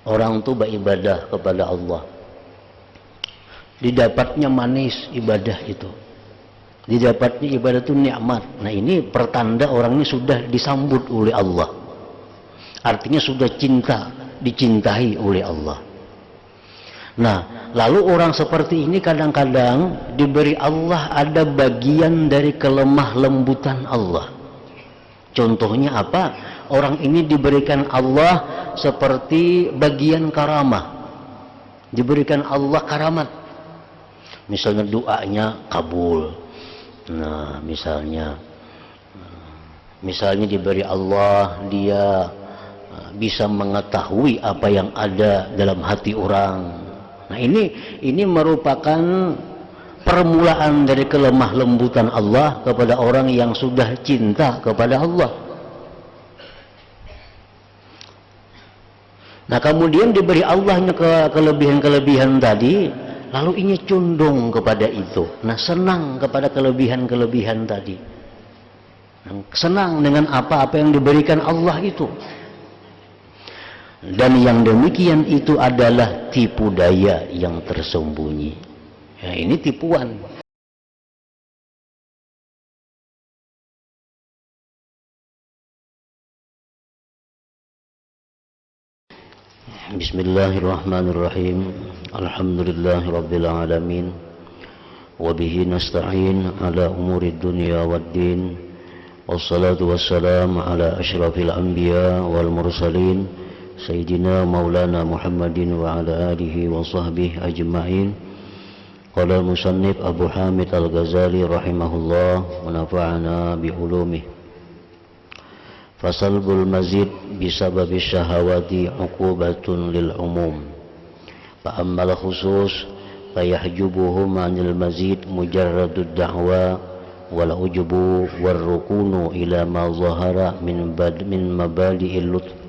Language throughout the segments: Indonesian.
orang itu beribadah kepada Allah, didapatnya manis ibadah itu, didapatnya ibadah itu nikmat. Nah ini pertanda orang ini sudah disambut oleh Allah, artinya sudah dicintai oleh Allah. Nah lalu orang seperti ini kadang-kadang diberi Allah ada bagian dari kelemah lembutan Allah. Contohnya apa? Orang ini diberikan Allah seperti bagian karamah, diberikan Allah karamat. Misalnya doanya kabul. Nah misalnya diberi Allah, dia bisa mengetahui apa yang ada dalam hati orang. Nah ini merupakan permulaan dari kelemah lembutan Allah kepada orang yang sudah cinta kepada Allah. Nah kemudian diberi Allahnya kelebihan-kelebihan tadi, lalu ini condong kepada itu. Nah senang kepada kelebihan-kelebihan tadi, senang dengan apa-apa yang diberikan Allah itu. Dan yang demikian itu adalah tipu daya yang tersembunyi. Ya, ini tipuan. Bismillahirrahmanirrahim. Alhamdulillahirabbil alamin. Wa bihi nasta'in ala umurid dunya waddin. Wassalatu wassalamu ala asyrafil anbiya wal mursalin. Sayyidina Maulana Muhammadin wa ala alihi wa sahbihi ajma'in. Qala musannif Abu Hamid Al-Ghazali rahimahullah wa nafa'ana bi ulumih. Fasalbul mazid bisababi syahawati uqubatun lil umum. Fa ammal khusus fayahjubuhum 'anil mazid mujarradud da'wa wal ujubu war rukunu ila ma zahara min mabadi'il lutf.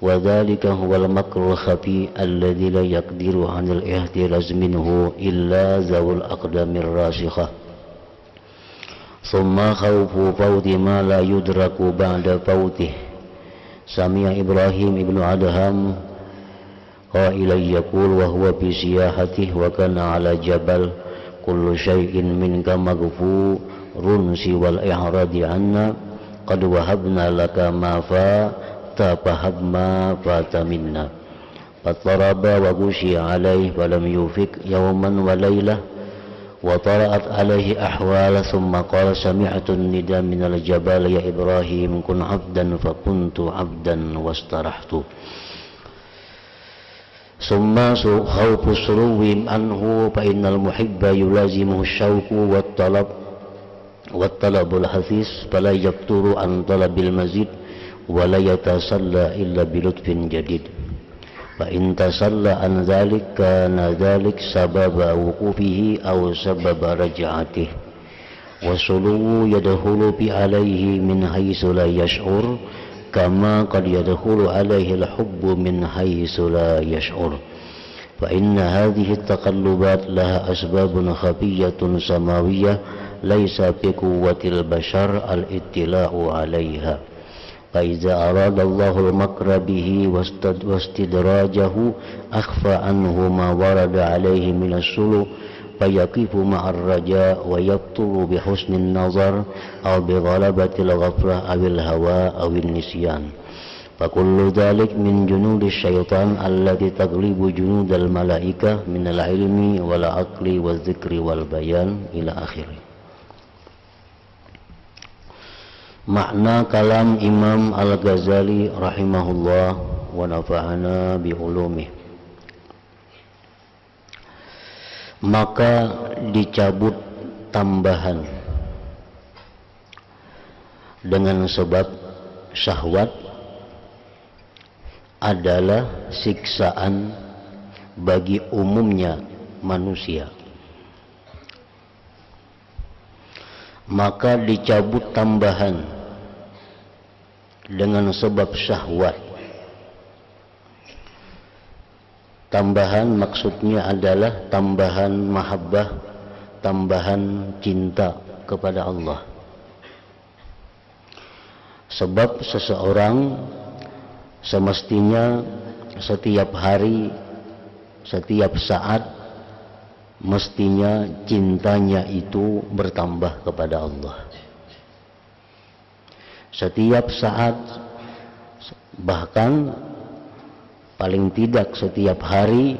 وذلك هو المكر الخفي الذي لا يقدر عن الاحتراز منه إلا ذو الأقدام الراسخة. ثم خوف فوت ما لا يدرك بعد فوته. سمع إبراهيم ابن أدهم قائلا يقول وهو في سياحته وكان على جبل كل شيء منك مغفور سوى الإعراض عنا قد وهبنا لك ما فهب ما فات منا فاضطرب وغشي عليه فلم يوفق يوما وليلة وطرأت عليه أحوال ثم قال سمعت النداء من الجبال يا إبراهيم كن عبدا فكنت عبدا واسترحت. ثم خوف السلو عنه فإن المحب يلازمه الشوق والطلب الحثيث فلا يقتر عن طلب المزيد ولا يتسلى إلا بلطف جديد. فإن تسلى عن ذلك كان ذلك سبب وقوفه أو سبب رجعته. والسلو يدخل عليه من حيث لا يشعر كما قد يدخل عليه الحب من حيث لا يشعر. فإن هذه التقلبات لها أسباب خفية سماوية ليس بقوة البشر الاطلاع عليها. فإذا أراد الله المكر به واستدراجه أخفى عنه ما ورد عليه من السلو فيقف مع الرجاء ويبطل بحسن النظر أو بغلبة الغفلة أو الهوى أو النسيان. فكل ذلك من جنود الشيطان التي تغلب جنود الملائكة من العلم والعقل والذكر والبيان إلى آخره. Makna kalam Imam Al-Ghazali rahimahullah wa nafa'ana bi ulumih. Maka dicabut tambahan dengan sebab syahwat adalah siksaan bagi umumnya manusia. Maka dicabut tambahan dengan sebab syahwat. Tambahan maksudnya adalah tambahan mahabbah, tambahan cinta kepada Allah. Sebab seseorang semestinya setiap hari, setiap saat mestinya cintanya itu bertambah kepada Allah. Setiap saat, bahkan paling tidak setiap hari,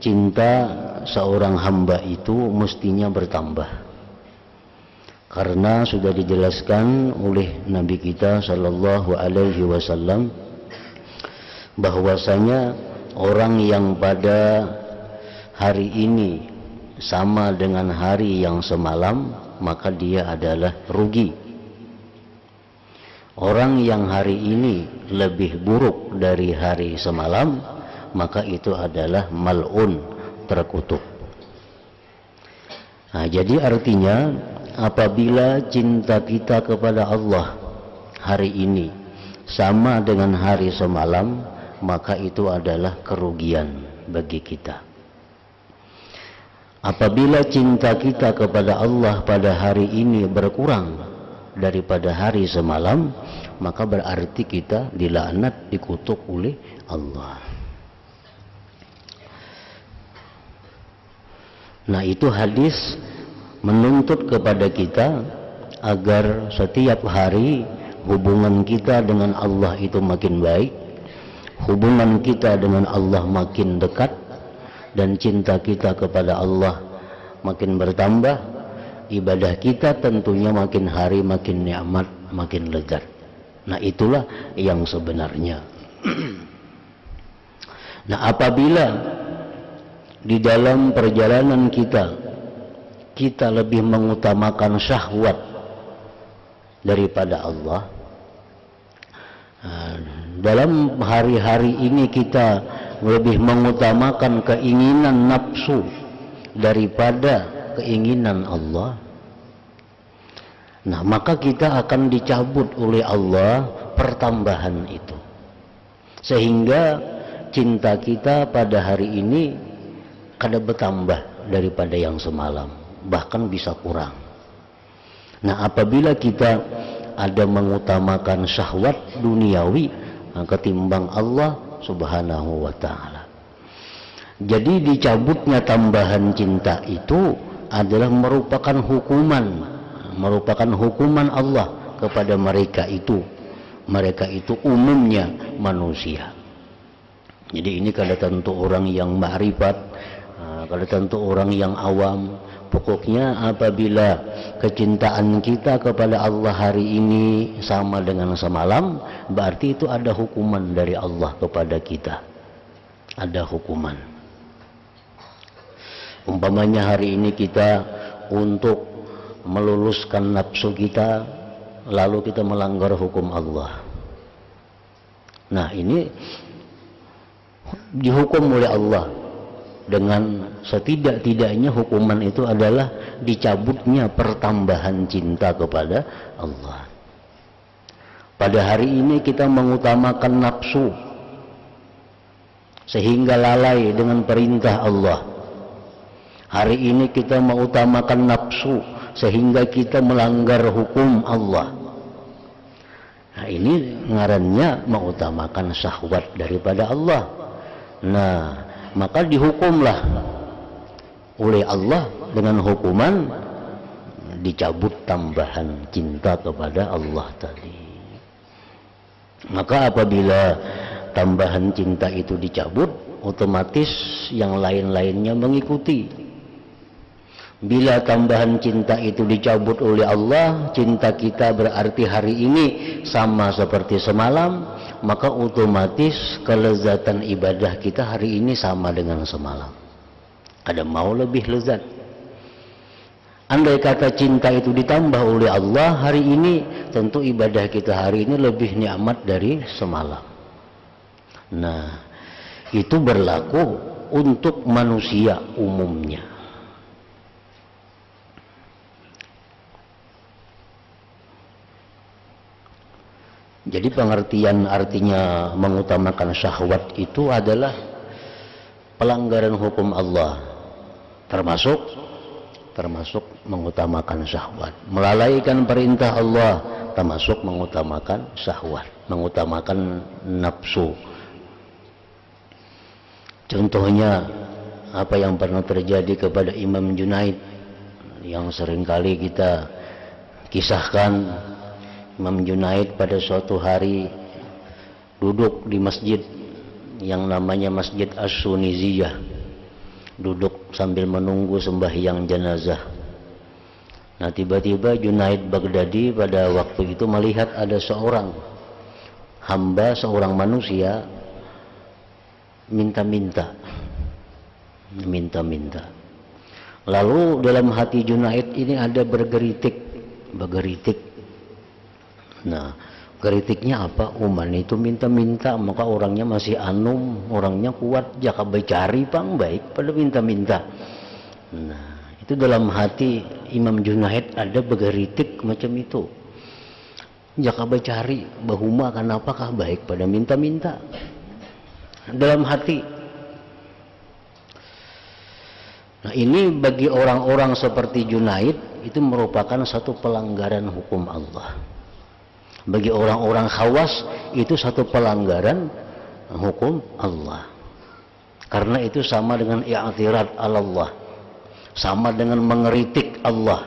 cinta seorang hamba itu mestinya bertambah. Karena sudah dijelaskan oleh Nabi kita sallallahu alaihi wasallam bahwasanya orang yang pada hari ini sama dengan hari yang semalam, maka dia adalah rugi. Orang yang hari ini lebih buruk dari hari semalam, maka itu adalah mal'un, terkutuk. Nah, jadi artinya apabila cinta kita kepada Allah hari ini sama dengan hari semalam, maka itu adalah kerugian bagi kita. Apabila cinta kita kepada Allah pada hari ini berkurang daripada hari semalam, maka berarti kita dilaknat, dikutuk oleh Allah. Nah, itu hadis menuntut kepada kita agar setiap hari hubungan kita dengan Allah itu makin baik, hubungan kita dengan Allah makin dekat, dan cinta kita kepada Allah makin bertambah, ibadah kita tentunya makin hari makin nikmat, makin lezat. Nah, itulah yang sebenarnya. Nah, apabila di dalam perjalanan kita lebih mengutamakan syahwat daripada Allah, dalam hari-hari ini kita lebih mengutamakan keinginan nafsu daripada keinginan Allah, nah maka kita akan dicabut oleh Allah pertambahan itu, sehingga cinta kita pada hari ini kada bertambah daripada yang semalam, bahkan bisa kurang. Nah, apabila kita ada mengutamakan syahwat duniawi ketimbang Allah subhanahu wa ta'ala, jadi dicabutnya tambahan cinta itu adalah merupakan hukuman Allah kepada mereka itu umumnya manusia. Jadi ini kada tentu orang yang ma'rifat, kada tentu orang yang awam. Pokoknya apabila kecintaan kita kepada Allah hari ini sama dengan semalam, berarti itu ada hukuman dari Allah kepada kita, ada hukuman. Umpamanya hari ini kita untuk meluluskan nafsu kita, lalu kita melanggar hukum Allah. Nah, ini dihukum oleh Allah dengan setidak-tidaknya hukuman itu adalah dicabutnya pertambahan cinta kepada Allah. Pada hari ini kita mengutamakan nafsu sehingga lalai dengan perintah Allah. Hari ini kita mengutamakan nafsu sehingga kita melanggar hukum Allah. Nah, ini ngarannya mengutamakan syahwat daripada Allah. Nah, maka dihukumlah oleh Allah dengan hukuman dicabut tambahan cinta kepada Allah tadi. Maka apabila tambahan cinta itu dicabut, otomatis yang lain-lainnya mengikuti. Bila tambahan cinta itu dicabut oleh Allah, cinta kita berarti hari ini sama seperti semalam, maka otomatis kelezatan ibadah kita hari ini sama dengan semalam. Ada mau lebih lezat. Andai kata cinta itu ditambah oleh Allah hari ini, tentu ibadah kita hari ini lebih nikmat dari semalam. Nah, itu berlaku untuk manusia umumnya. Jadi pengertian artinya mengutamakan syahwat itu adalah pelanggaran hukum Allah, termasuk mengutamakan syahwat, melalaikan perintah Allah, termasuk mengutamakan syahwat, mengutamakan nafsu. Contohnya apa yang pernah terjadi kepada Imam Junaid yang seringkali kita kisahkan. Imam Junaid pada suatu hari duduk di masjid yang namanya Masjid As-Suniziyah, duduk sambil menunggu sembahyang jenazah. Nah, tiba-tiba Junaid Baghdadi pada waktu itu melihat ada seorang hamba, seorang manusia minta-minta. Lalu dalam hati Junaid ini ada bergeritik. Nah, geritiknya apa? Uman itu minta-minta, maka orangnya masih anum, orangnya kuat, jaka becari pang baik pada minta-minta. Nah, itu dalam hati Imam Junaid ada bergeritik macam itu. Jaka becari, bahuma kenapakah baik pada minta-minta? Dalam hati. Nah, ini bagi orang-orang seperti Junaid itu merupakan satu pelanggaran hukum Allah. Bagi orang-orang khawas itu satu pelanggaran hukum Allah. Karena itu sama dengan i'tirad Allah, sama dengan mengeritik Allah.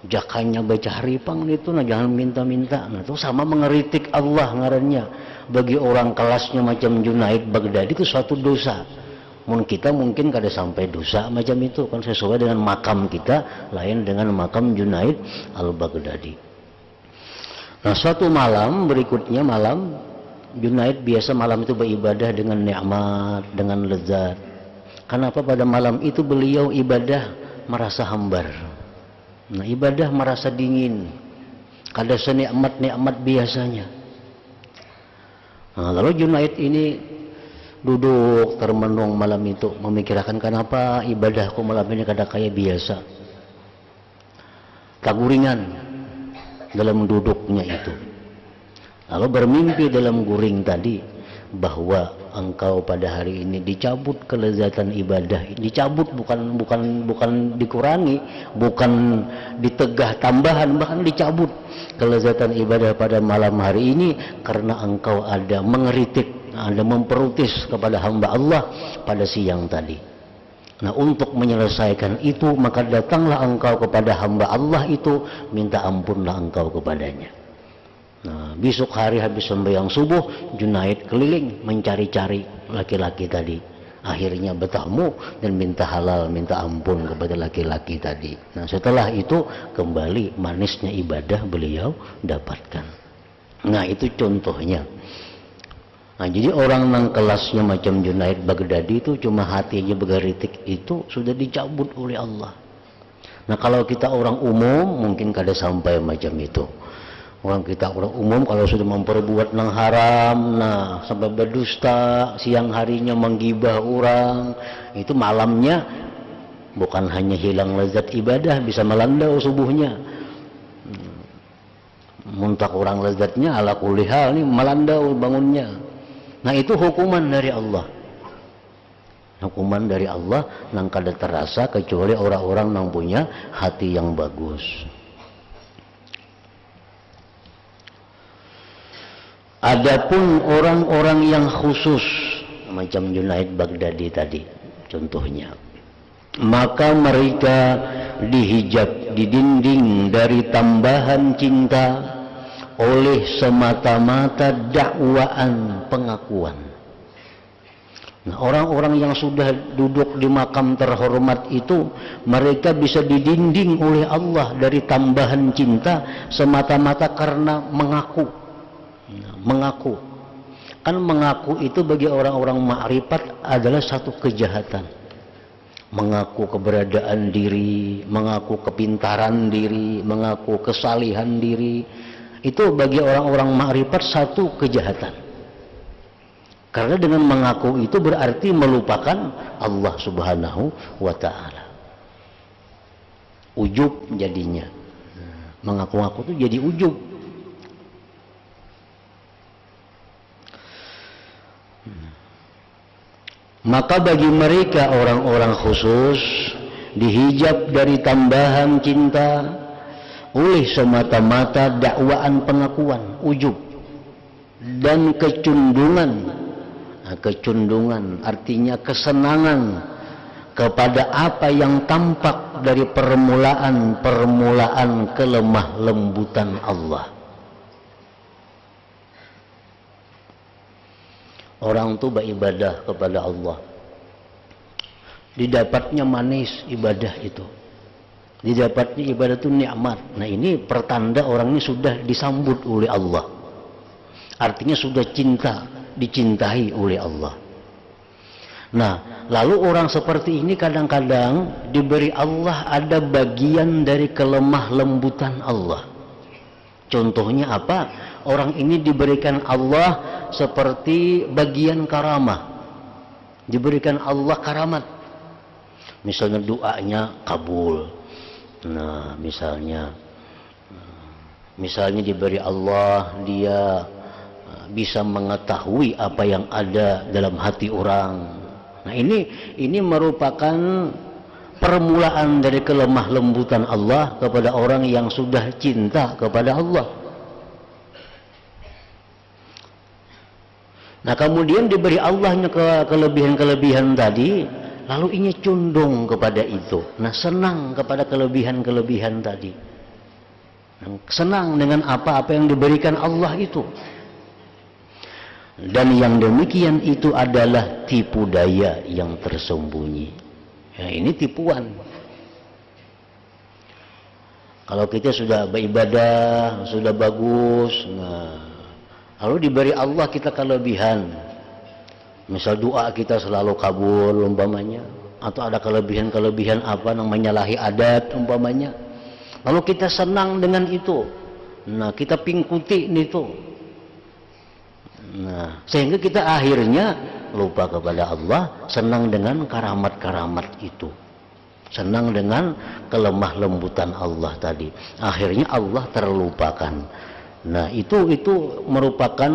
Jakanya baca haripang itu, nah jangan minta-minta. Nah itu sama mengeritik Allah ngarannya. Bagi orang kelasnya macam Junaid Baghdadi itu suatu dosa. Kita mungkin kada sampai dosa macam itu, kan sesuai dengan makam kita, lain dengan makam Junaid al-Baghdadi. Nah, suatu malam berikutnya, malam Junaid biasa malam itu beribadah dengan nikmat, dengan lezat. Kenapa pada malam itu beliau ibadah merasa hambar? Nah, ibadah merasa dingin, kada senikmat-nikmat biasanya. Nah, lalu Junaid ini duduk termenung malam itu, memikirkan kenapa ibadahku malam ini kada kayak biasa. Taguringan dalam duduknya itu. Lalu bermimpi dalam guring tadi bahwa engkau pada hari ini dicabut kelezatan ibadah. Dicabut bukan dikurangi, bukan ditegah tambahan, bahkan dicabut kelezatan ibadah pada malam hari ini karena engkau ada mengeritik, ada memprotes kepada hamba Allah pada siang tadi. Nah, untuk menyelesaikan itu maka datanglah engkau kepada hamba Allah itu, minta ampunlah engkau kepadanya. Nah, besok hari habis sembahyang subuh, Junaid keliling mencari-cari laki-laki tadi. Akhirnya bertemu dan minta halal, minta ampun kepada laki-laki tadi. Nah, setelah itu kembali manisnya ibadah beliau dapatkan. Nah, itu contohnya. Nah, jadi orang nang kelasnya macam Junaid Baghdadi itu cuma hatinya bergeritik itu sudah dicabut oleh Allah. Nah, kalau kita orang umum mungkin kada sampai macam itu. Orang umum kalau sudah memperbuat nang haram, nah sampai berdusta, siang harinya menggibah orang, itu malamnya bukan hanya hilang lezat ibadah, bisa melandau subuhnya. Muntak orang lezatnya ala kulli hal nih melandau bangunnya. Nah, itu hukuman dari Allah. Hukuman dari Allah nang kada terasa kecuali orang-orang nang punya hati yang bagus. Adapun orang-orang yang khusus macam Junaid Baghdadi tadi contohnya, maka mereka dihijab, didinding dari tambahan cinta oleh semata-mata dakwaan pengakuan. Nah, orang-orang yang sudah duduk di makam terhormat itu mereka bisa didinding oleh Allah dari tambahan cinta semata-mata karena mengaku. Nah, mengaku. Kan mengaku itu bagi orang-orang ma'rifat adalah satu kejahatan. Mengaku keberadaan diri, mengaku kepintaran diri, mengaku kesalihan diri. Itu bagi orang-orang makrifat satu kejahatan. Karena dengan mengaku itu berarti melupakan Allah Subhanahu wa ta'ala. Ujub jadinya. Mengaku-ngaku itu jadi ujub. Maka bagi mereka orang-orang khusus dihijab dari tambahan cinta oleh semata-mata dakwaan pengakuan, ujub dan kecundungan kecundungan artinya kesenangan kepada apa yang tampak dari permulaan kelemah lembutan Allah. Orang itu beribadah kepada Allah, didapatnya manis ibadah itu, didapatnya ibadah itu nikmat. Nah ini pertanda orang ini sudah disambut oleh Allah, artinya sudah dicintai oleh Allah. Nah lalu orang seperti ini kadang-kadang diberi Allah ada bagian dari kelemah lembutan Allah. Contohnya apa? Orang ini diberikan Allah seperti bagian karamah, diberikan Allah karamat. Misalnya doanya kabul. Nah misalnya diberi Allah dia bisa mengetahui apa yang ada dalam hati orang. Nah ini merupakan permulaan dari kelemah lembutan Allah kepada orang yang sudah cinta kepada Allah. Nah kemudian diberi Allahnya kelebihan-kelebihan tadi, lalu ini condong kepada itu. Nah senang kepada kelebihan-kelebihan tadi, senang dengan apa-apa yang diberikan Allah itu. Dan yang demikian itu adalah tipu daya yang tersembunyi. Ya, ini tipuan. Kalau kita sudah beribadah, sudah bagus, nah lalu diberi Allah kita kelebihan, misal doa kita selalu kabul umpamanya, atau ada kelebihan-kelebihan apa yang menyalahi adat umpamanya, lalu kita senang dengan itu. Nah kita pingkuti itu, nah sehingga kita akhirnya lupa kepada Allah, senang dengan karamat-karamat itu, senang dengan kelemah lembutan Allah tadi, akhirnya Allah terlupakan. Nah itu merupakan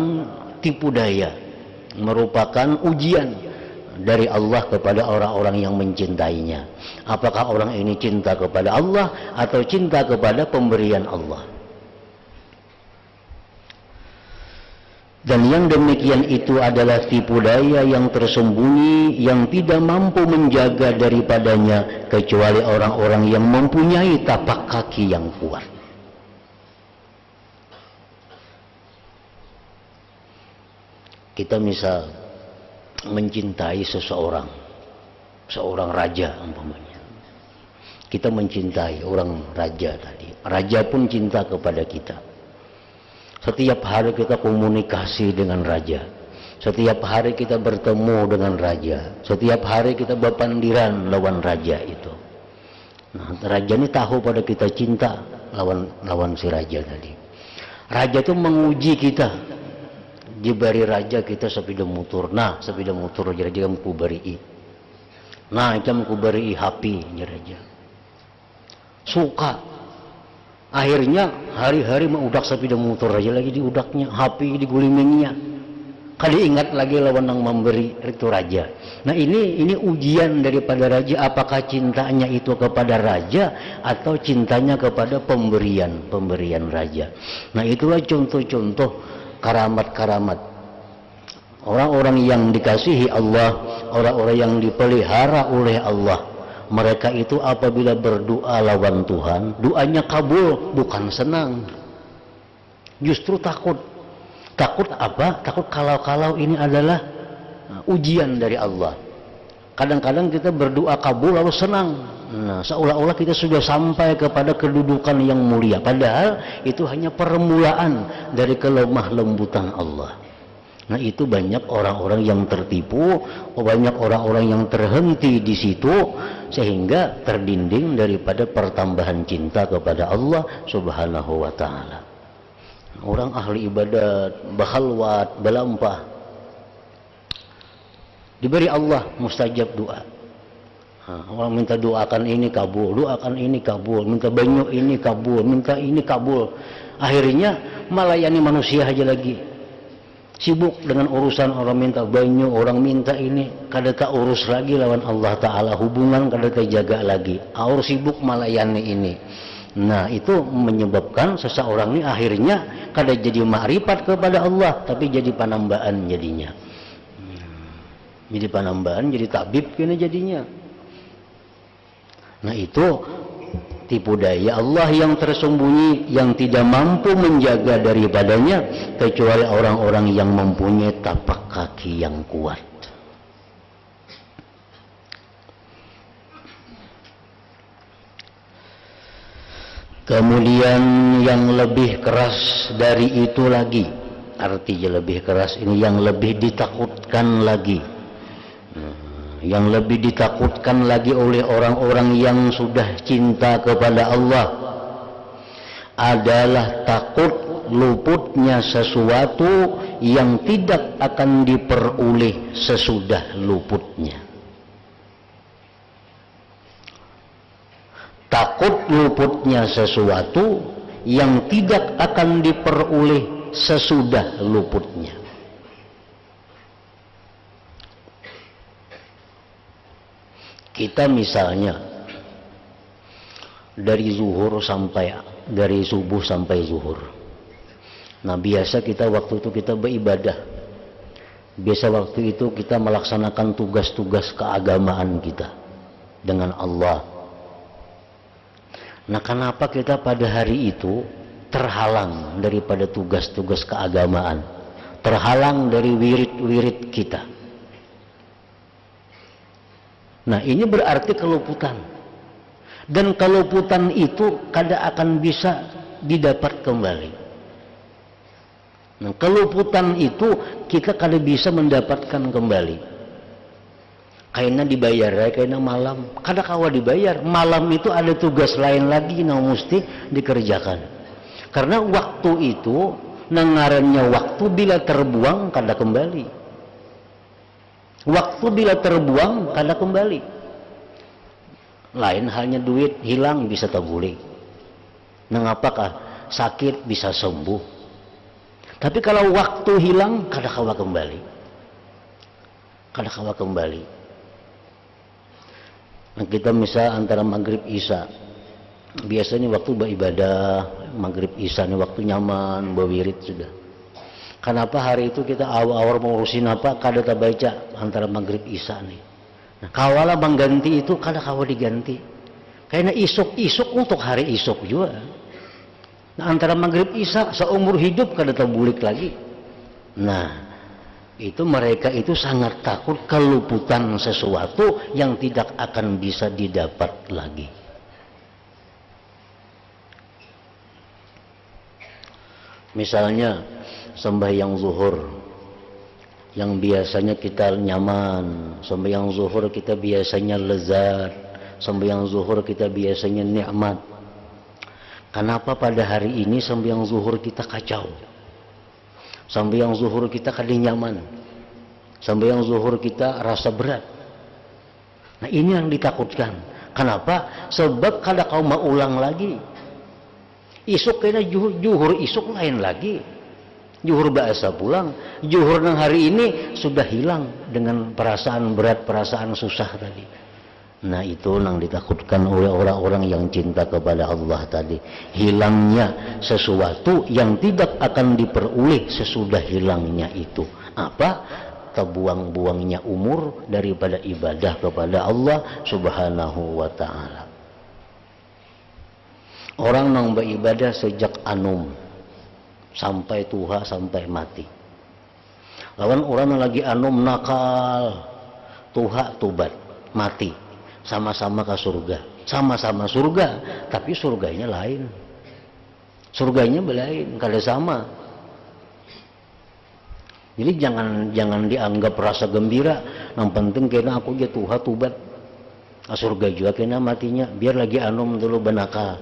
tipu daya, merupakan ujian dari Allah kepada orang-orang yang mencintainya. Apakah orang ini cinta kepada Allah atau cinta kepada pemberian Allah? Dan yang demikian itu adalah tipu daya yang tersembunyi, yang tidak mampu menjaga daripadanya kecuali orang-orang yang mempunyai tapak kaki yang kuat. Kita misal mencintai seorang raja umpamanya. Kita mencintai orang raja tadi. Raja pun cinta kepada kita. Setiap hari kita komunikasi dengan raja. Setiap hari kita bertemu dengan raja. Setiap hari kita berpandiran lawan raja itu. Nah, raja ini tahu pada kita cinta lawan si raja tadi. Raja itu menguji kita. Diberi raja kita sepeda motor. Nah sepeda motor raja jam ku beri. Nah jam ku beri HP raja. Suka. Akhirnya hari-hari mengudak sepeda motor raja lagi diudaknya, HP digulingnya. Kali ingat lagi lawan yang memberi itu raja. Nah ini ujian daripada raja, apakah cintanya itu kepada raja atau cintanya kepada pemberian raja. Nah itulah contoh-contoh karamat-karamat orang-orang yang dikasihi Allah, orang-orang yang dipelihara oleh Allah. Mereka itu apabila berdoa lawan Tuhan, doanya kabul, bukan senang, justru takut. Takut apa? Takut kalau ini adalah ujian dari Allah. Kadang-kadang kita berdoa kabul lalu senang. Nah, seolah-olah kita sudah sampai kepada kedudukan yang mulia, padahal itu hanya permulaan dari kelemah lembutan Allah. Nah, itu banyak orang-orang yang tertipu, banyak orang-orang yang terhenti di situ sehingga terdinding daripada pertambahan cinta kepada Allah Subhanahu wa taala. Orang ahli ibadat, bahalwat, belampah, diberi Allah mustajab doa. Orang minta doakan ini kabul, doakan ini kabul, minta banyu ini kabul, minta ini kabul. Akhirnya melayani manusia aja lagi. Sibuk dengan urusan orang minta banyu, orang minta ini, kada tak urus lagi lawan Allah Ta'ala, hubungan kada tak jaga lagi. Aur sibuk melayani ini. Nah itu menyebabkan seseorang ini akhirnya kada jadi makrifat kepada Allah, tapi jadi penambahan jadinya. Jadi panambahan, jadi tabib kena jadinya. Nah itu tipu daya Allah yang tersembunyi, yang tidak mampu menjaga daripadanya kecuali orang-orang yang mempunyai tapak kaki yang kuat. Kemudian yang lebih keras dari itu lagi, artinya lebih keras ini yang lebih ditakutkan lagi, yang lebih ditakutkan lagi oleh orang-orang yang sudah cinta kepada Allah adalah takut luputnya sesuatu yang tidak akan diperoleh sesudah luputnya. Takut luputnya sesuatu yang tidak akan diperoleh sesudah luputnya. Kita misalnya dari subuh sampai zuhur. Nah, biasa kita waktu itu kita beribadah. Biasa waktu itu kita melaksanakan tugas-tugas keagamaan kita dengan Allah. Nah, kenapa kita pada hari itu terhalang daripada tugas-tugas keagamaan, terhalang dari wirid-wirid kita? Nah, ini berarti keluputan. Dan keluputan itu kada akan bisa didapat kembali. Nah, keluputan itu kita kada bisa mendapatkan kembali. Kayaknya dibayar, kayaknya malam. Kada kawa dibayar. Malam itu ada tugas lain lagi yang mesti dikerjakan. Karena waktu itu, nangarannya waktu bila terbuang kada kembali. Waktu bila terbuang kada kembali. Lain halnya duit hilang bisa tabuli. Mengapakah sakit bisa sembuh. Tapi kalau waktu hilang kada kawa kembali. Kada kawa kembali. Nah, kita misal antara maghrib isya, biasanya waktu beribadah maghrib isya ini waktu nyaman berwirid sudah. Kenapa hari itu kita awal-awal mengurusin apa kada tak baca antara maghrib isya nih. Nah, kawala mengganti itu kada kawa diganti. Karena isuk untuk hari isuk juga. Nah, antara maghrib isya seumur hidup kada terbulik lagi. Nah, itu mereka itu sangat takut keluputan sesuatu yang tidak akan bisa didapat lagi. Misalnya sembahyang zuhur yang biasanya kita nyaman, sembahyang zuhur kita biasanya lezat, sembahyang zuhur kita biasanya nikmat. Kenapa pada hari ini sembahyang zuhur kita kacau? Sembahyang zuhur kita kada nyaman. Sembahyang zuhur kita rasa berat. Nah, ini yang ditakutkan. Kenapa? Sebab kada kau mau ulang lagi. Isuk kena juhur isuk lain lagi. Juhur bahasa pulang. Juhur nang hari ini sudah hilang dengan perasaan berat, perasaan susah tadi. Nah, itu yang ditakutkan oleh orang-orang yang cinta kepada Allah tadi. Hilangnya sesuatu yang tidak akan diperoleh sesudah hilangnya itu. Apa? Terbuang-buangnya umur daripada ibadah kepada Allah subhanahu wa ta'ala. Orang yang beribadah sejak anum sampai tuha, sampai mati. Lawan orang yang lagi anum nakal, tuha tubat, mati. Sama-sama ke surga, sama-sama surga, tapi surganya lain, surganya belain, kada sama. Jadi jangan dianggap rasa gembira. Yang penting kena aku ya tuha tubat, surga juga kena matinya, biar lagi anum dulu benaka.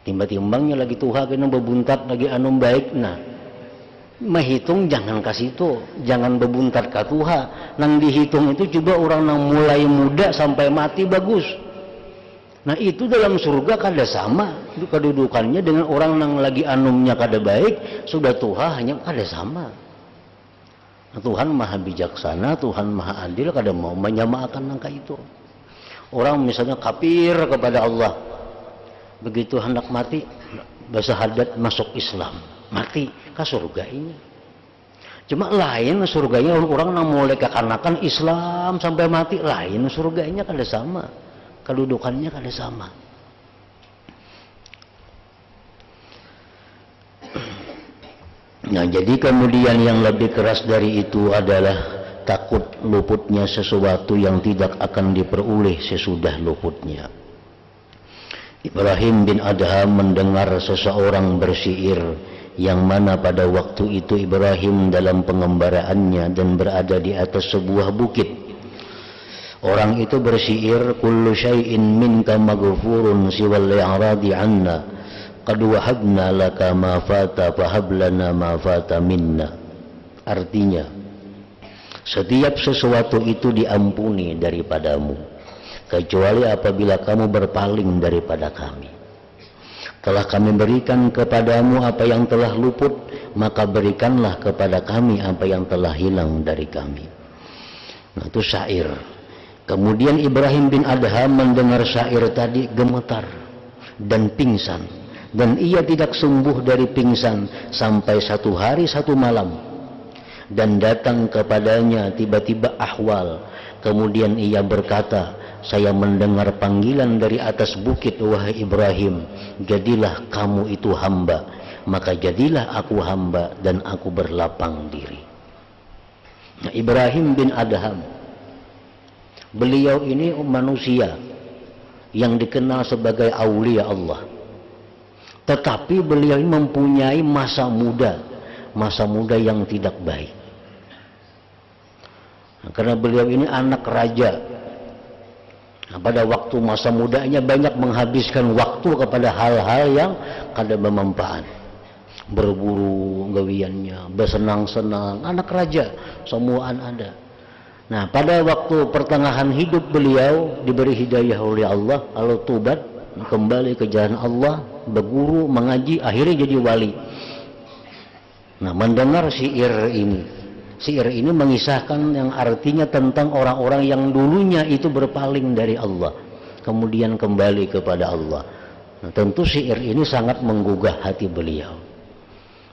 Timbang-timbangnya lagi tuha kena bebuntat lagi anum baik. Nah, menghitung jangan kasih itu, jangan bebuntat ke Tuhan. Nang dihitung itu coba orang yang mulai muda sampai mati bagus. Nah, itu dalam surga kada sama kedudukannya dengan orang yang lagi anumnya kada baik, sudah Tuhan hanya kada sama. Nah, Tuhan maha bijaksana, Tuhan maha adil, kada mau menyamakan angka itu. Orang misalnya kafir kepada Allah, begitu hendak mati bersahadat masuk Islam, mati ke surga ini. Cuma lain surganya orang nang mulai kekanakan Islam sampai mati, lain surganya kada sama, kedudukannya kada sama. Nah, jadi kemudian yang lebih keras dari itu adalah takut luputnya sesuatu yang tidak akan diperoleh sesudah luputnya. Ibrahim bin Adham mendengar seseorang bersyair, yang mana pada waktu itu Ibrahim dalam pengembaraannya dan berada di atas sebuah bukit. Orang itu bersyair, kullu syai'in minka maghfurun siwal i'radi anna qad wahabna laka ma fata fahab lana ma fata minna. Artinya, setiap sesuatu itu diampuni daripadamu, kecuali apabila kamu berpaling daripada kami. Telah kami berikan kepadamu apa yang telah luput, maka berikanlah kepada kami apa yang telah hilang dari kami. Nah, itu syair. Kemudian Ibrahim bin Adham mendengar syair tadi gemetar dan pingsan. Dan ia tidak sembuh dari pingsan sampai 1 hari 1 malam. Dan datang kepadanya tiba-tiba ahwal. Kemudian ia berkata, saya mendengar panggilan dari atas bukit, wahai Ibrahim, jadilah kamu itu hamba. Maka jadilah aku hamba dan aku berlapang diri. Nah, Ibrahim bin Adham, beliau ini manusia yang dikenal sebagai aulia Allah. Tetapi beliau ini mempunyai masa muda yang tidak baik. Nah, karena beliau ini anak raja. Nah, pada waktu masa mudanya banyak menghabiskan waktu kepada hal-hal yang kada bermanfaat. Berburu gawiannya, bersenang-senang, anak raja, semuaan ada. Nah, pada waktu pertengahan hidup beliau diberi hidayah oleh Allah, lalu tobat, kembali ke jalan Allah, berguru, mengaji, akhirnya jadi wali. Nah, mendengar syair ini mengisahkan yang artinya tentang orang-orang yang dulunya itu berpaling dari Allah, kemudian kembali kepada Allah. Nah, tentu syair ini sangat menggugah hati beliau.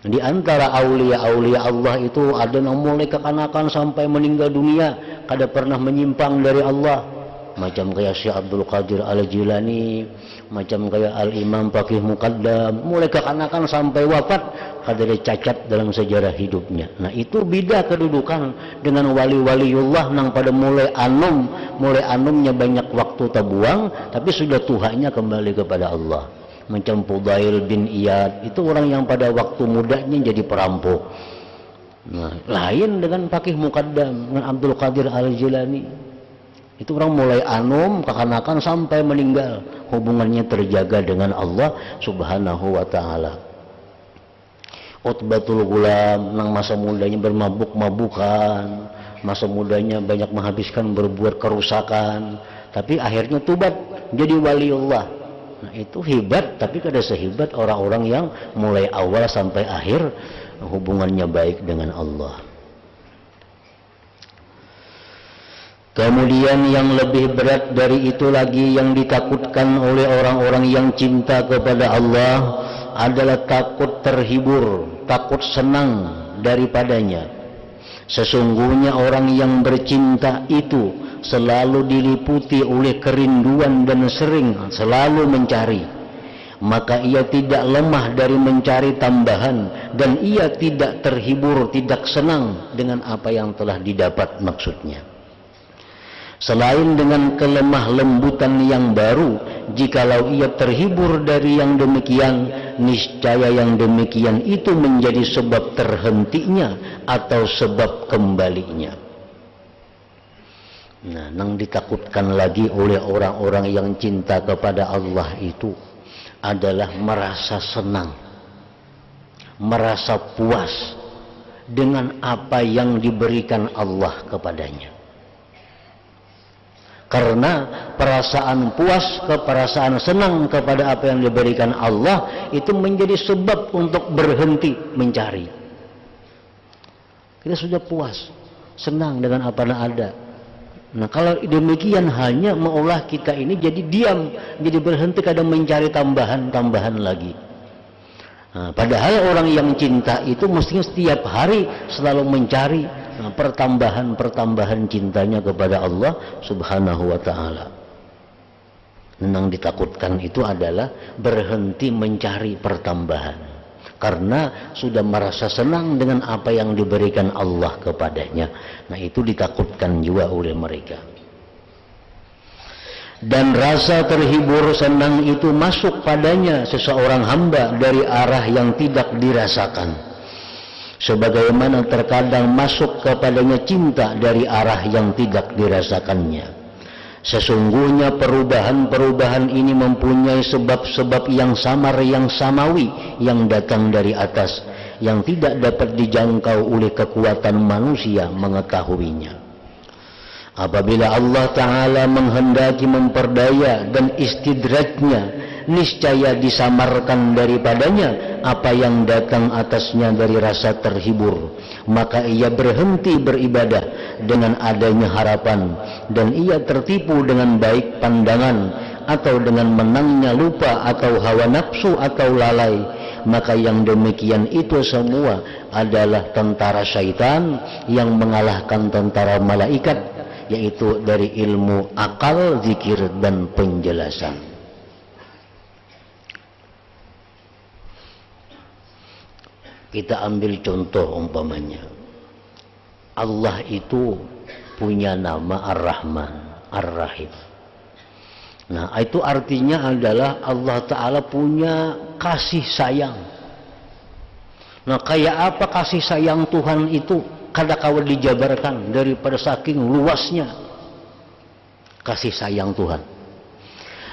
Di antara aulia-aulia Allah itu ada yang mulai kekanakan sampai meninggal dunia, kada pernah menyimpang dari Allah. Macam kayak Syekh Abdul Qadir Al-Jilani, macam kayak Al-Imam Faqih Muqaddam, mulai kekanakan sampai wafat kada ada cacat dalam sejarah hidupnya. Nah, itu beda kedudukan dengan wali-waliullah nang pada mulai anumnya banyak waktu terbuang, tapi sudah Tuhannya kembali kepada Allah. Macam Fudail bin Iyad, itu orang yang pada waktu mudanya jadi perampok. Nah, lain dengan Faqih Muqaddam, dengan Abdul Qadir Al-Jilani. Itu orang mulai kekanakan sampai meninggal, hubungannya terjaga dengan Allah Subhanahu wa ta'ala. Utbatul Gulam, nang masa mudanya bermabuk-mabukan, masa mudanya banyak menghabiskan berbuat kerusakan, tapi akhirnya tobat jadi waliullah. Nah, itu hebat, tapi kada sehebat orang-orang yang mulai awal sampai akhir hubungannya baik dengan Allah. Kemudian yang lebih berat dari itu lagi yang ditakutkan oleh orang-orang yang cinta kepada Allah adalah takut terhibur, takut senang daripadanya. Sesungguhnya orang yang bercinta itu selalu diliputi oleh kerinduan dan sering selalu mencari. Maka ia tidak lemah dari mencari tambahan dan ia tidak terhibur, tidak senang dengan apa yang telah didapat maksudnya. Selain dengan kelemah lembutan yang baru, jikalau ia terhibur dari yang demikian, niscaya yang demikian itu menjadi sebab terhentinya atau sebab kembalinya. Nah, yang ditakutkan lagi oleh orang-orang yang cinta kepada Allah itu adalah merasa senang, merasa puas dengan apa yang diberikan Allah kepadanya. Karena perasaan puas, perasaan senang kepada apa yang diberikan Allah itu menjadi sebab untuk berhenti mencari. Kita sudah puas, senang dengan apa yang ada. Nah, kalau demikian hanya mengolah kita ini jadi diam, jadi berhenti kadang mencari tambahan-tambahan lagi. Nah, padahal orang yang cinta itu mestinya setiap hari selalu mencari pertambahan cintanya kepada Allah Subhanahu wa ta'ala. Yang ditakutkan itu adalah berhenti mencari pertambahan, karena sudah merasa senang dengan apa yang diberikan Allah kepadanya. Nah, itu ditakutkan juga oleh mereka. Dan rasa terhibur senang itu masuk padanya seseorang hamba dari arah yang tidak dirasakan, sebagaimana terkadang masuk kepadanya cinta dari arah yang tidak dirasakannya. Sesungguhnya perubahan-perubahan ini mempunyai sebab-sebab yang samar, yang samawi, yang datang dari atas, yang tidak dapat dijangkau oleh kekuatan manusia mengetahuinya. Apabila Allah Ta'ala menghendaki memperdaya dan istidrajnya, niscaya disamarkan daripadanya apa yang datang atasnya dari rasa terhibur. Maka ia berhenti beribadah dengan adanya harapan, dan ia tertipu dengan baik pandangan, atau dengan menangnya lupa atau hawa nafsu atau lalai. Maka yang demikian itu semua adalah tentara syaitan yang mengalahkan tentara malaikat, yaitu dari ilmu akal, zikir, dan penjelasan. Kita ambil contoh umpamanya, Allah itu punya nama Ar-Rahman, Ar-Rahim. Nah, itu artinya adalah Allah Ta'ala punya kasih sayang. Nah, kayak apa kasih sayang Tuhan itu? Kadang-kala dijabarkan daripada saking luasnya kasih sayang Tuhan.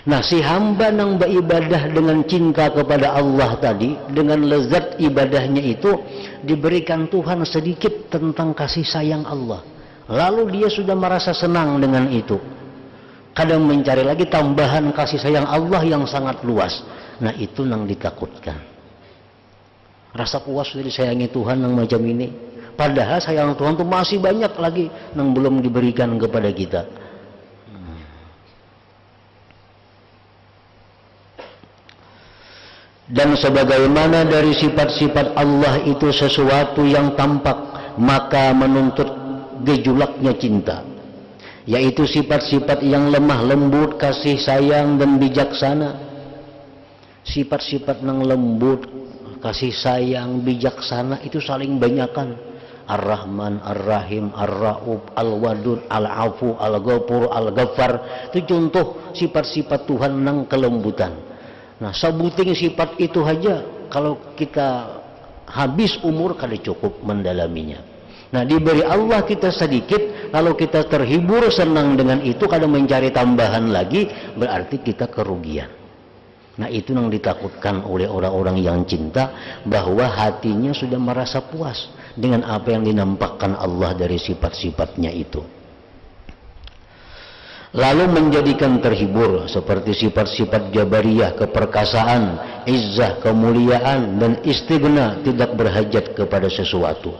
Nah, si hamba yang beribadah dengan cinta kepada Allah tadi, dengan lezat ibadahnya itu, diberikan Tuhan sedikit tentang kasih sayang Allah, lalu dia sudah merasa senang dengan itu. Kadang mencari lagi tambahan kasih sayang Allah yang sangat luas. Nah, itu yang ditakutkan. Rasa puas sudah disayangi Tuhan yang macam ini, padahal sayang Tuhan itu masih banyak lagi yang belum diberikan kepada kita. Dan sebagaimana dari sifat-sifat Allah itu sesuatu yang tampak, maka menuntut gejolaknya cinta, yaitu sifat-sifat yang lemah lembut, kasih sayang, dan bijaksana. Sifat-sifat yang lembut, kasih sayang, bijaksana itu saling banyakan. Ar-Rahman, Ar-Rahim, Ar-Ra'ub, Al-Wadud, Al-Afu, Al-Ghafur, Al-Ghaffar. Itu contoh sifat-sifat Tuhan yang kelembutan. Nah, sebuting sifat itu saja kalau kita habis umur kada cukup mendalaminya. Nah, diberi Allah kita sedikit, lalu kita terhibur senang dengan itu, kada mencari tambahan lagi, berarti kita kerugian. Nah, itu yang ditakutkan oleh orang-orang yang cinta, bahwa hatinya sudah merasa puas dengan apa yang dinampakkan Allah dari sifat-sifatnya itu, lalu menjadikan terhibur seperti sifat-sifat Jabariyah, keperkasaan, izzah, kemuliaan, dan istighna, tidak berhajat kepada sesuatu.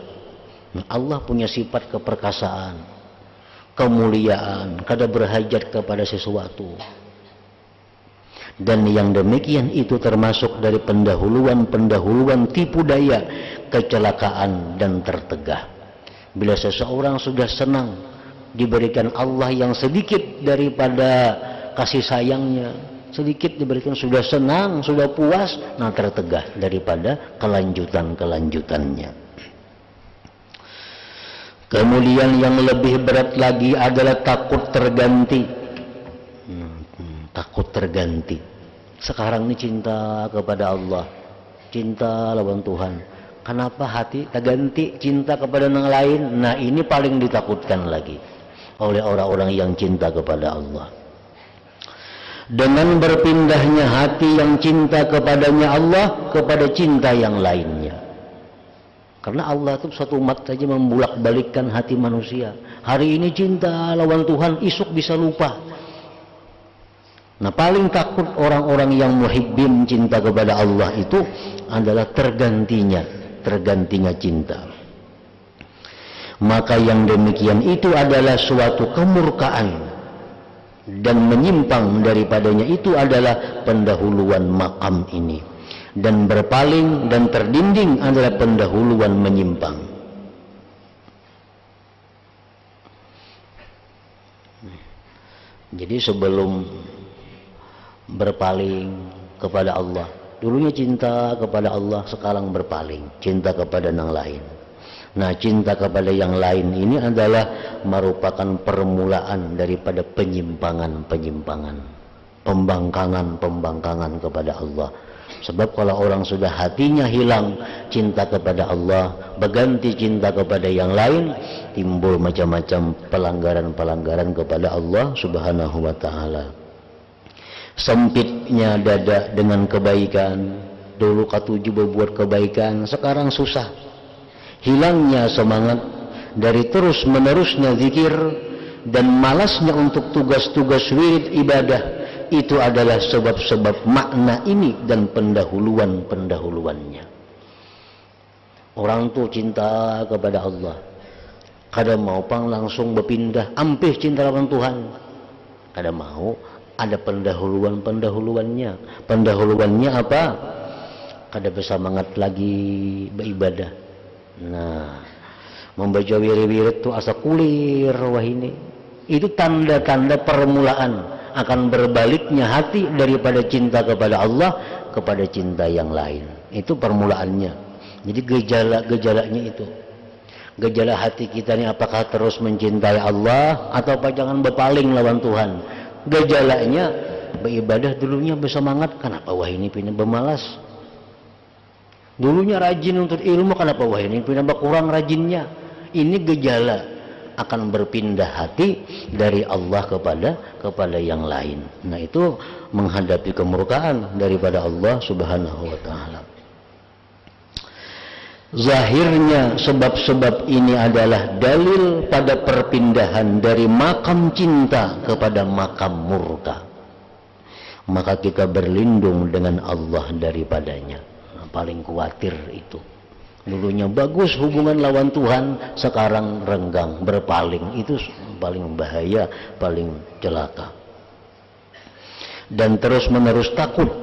Allah punya sifat keperkasaan, kemuliaan, kada berhajat kepada sesuatu. Dan yang demikian itu termasuk dari pendahuluan tipu daya, kecelakaan, dan tertegah. Bila seseorang sudah senang diberikan Allah yang sedikit daripada kasih sayangnya, sedikit diberikan, sudah senang, sudah puas, nah tertegah daripada kelanjutannya. Kemudian yang lebih berat lagi adalah takut terganti. Takut terganti. Sekarang ini cinta kepada Allah, cinta lawan Tuhan, kenapa hati terganti cinta kepada yang lain? Nah, ini paling ditakutkan lagi oleh orang-orang yang cinta kepada Allah. Dengan berpindahnya hati yang cinta kepadanya Allah kepada cinta yang lainnya. Karena Allah itu satu umat saja membulak-balikkan hati manusia. Hari ini cinta lawan Tuhan, esok bisa lupa. Nah, paling takut orang-orang yang muhibbin, cinta kepada Allah itu adalah tergantinya cinta. Maka yang demikian itu adalah suatu kemurkaan, dan menyimpang daripadanya itu adalah pendahuluan makam ini. dan berpaling dan terdinding adalah pendahuluan menyimpang. Jadi sebelum berpaling kepada Allah, dulunya cinta kepada Allah, sekarang berpaling cinta kepada yang lain. Nah, cinta kepada yang lain ini adalah merupakan permulaan daripada penyimpangan-penyimpangan, pembangkangan kepada Allah. Sebab kalau orang sudah hatinya hilang cinta kepada Allah, berganti cinta kepada yang lain, timbul macam-macam pelanggaran-pelanggaran kepada Allah Subhanahu wa taala. Sempitnya dada dengan kebaikan. Dulu katuju berbuat kebaikan, sekarang susah. Hilangnya semangat dari terus menerusnya zikir dan malasnya untuk tugas-tugas wirid ibadah. Itu adalah sebab-sebab makna ini dan pendahuluannya. Orang tuh cinta kepada Allah, kada mau pang langsung berpindah ampih cinta lawan Tuhan, kada mau. Ada pendahuluannya. Pendahuluannya apa? Kada bersemangat lagi beribadah. Nah, membaca wirid-wirid tuh asa kulir wah ini. Itu tanda-tanda permulaan akan berbaliknya hati daripada cinta kepada Allah kepada cinta yang lain. Itu permulaannya. Jadi gejala-gejalanya itu. Gejala hati kita ini apakah terus mencintai Allah atau apa jangan berpaling lawan Tuhan. Gejalanya beribadah dulunya bersemangat, kenapa wah ini pindah bermalas. Dulunya rajin untuk ilmu, kenapa wah ini pindah berkurang rajinnya. Ini gejala akan berpindah hati dari Allah kepada yang lain. Nah, itu menghadapi kemurkaan daripada Allah Subhanahu wa taala. Zahirnya sebab-sebab ini adalah dalil pada perpindahan dari makam cinta kepada makam murka. Maka kita berlindung dengan Allah daripadanya. Nah, paling khawatir itu. Dulunya bagus hubungan lawan Tuhan, sekarang renggang, berpaling. Itu paling bahaya, paling celaka. Dan terus-menerus takut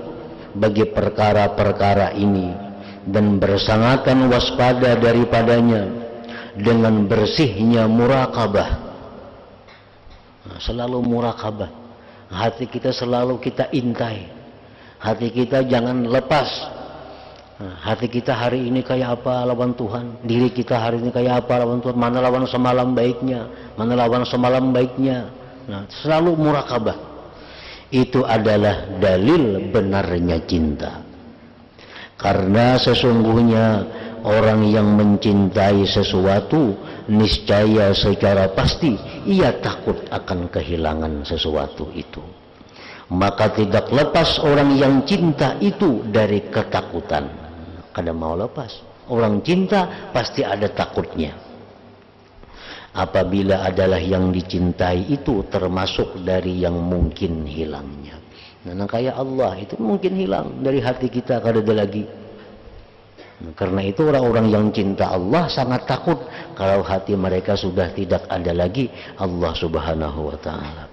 bagi perkara-perkara ini dan bersangatan waspada daripadanya dengan bersihnya muraqabah. Nah, selalu muraqabah. Hati kita selalu kita intai. Hati kita jangan lepas. Nah, hati kita hari ini kayak apa lawan Tuhan, diri kita hari ini kayak apa lawan Tuhan, mana lawan semalam baiknya, mana lawan semalam baiknya. Nah, selalu muraqabah. Itu adalah dalil benarnya cinta. Karena sesungguhnya orang yang mencintai sesuatu niscaya secara pasti ia takut akan kehilangan sesuatu itu. Maka tidak lepas orang yang cinta itu dari ketakutan. Kada mau lepas. Orang cinta pasti ada takutnya. Apabila adalah yang dicintai itu termasuk dari yang mungkin hilangnya. Nah, kayak Allah itu mungkin hilang dari hati kita, kada ada lagi. Nah, karena itu orang-orang yang cinta Allah sangat takut kalau hati mereka sudah tidak ada lagi Allah Subhanahu wa taala.